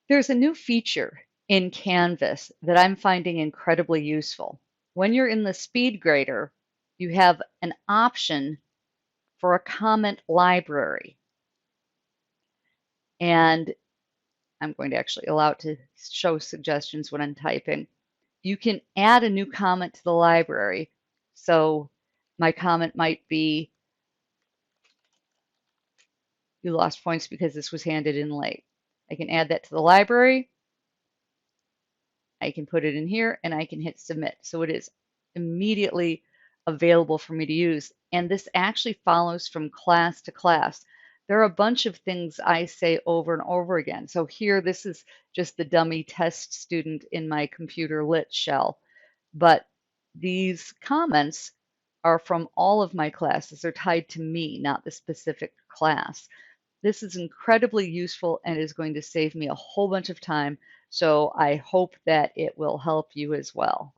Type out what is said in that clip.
There's a new feature in Canvas that I'm finding incredibly useful. When you're in the speed grader, you have an option for a comment library. And I'm going to actually allow it to show suggestions when I'm typing. You can add a new comment to the library. So my comment might be, you lost points because this was handed in late. I can add that to the library. I can put it in here and I can hit submit. So it is immediately available for me to use. And this actually follows from class to class. There are a bunch of things I say over and over again. So here, this is just the dummy test student in my computer lit shell. But these comments are from all of my classes. They're tied to me, not the specific class. This is incredibly useful and is going to save me a whole bunch of time. So I hope that it will help you as well.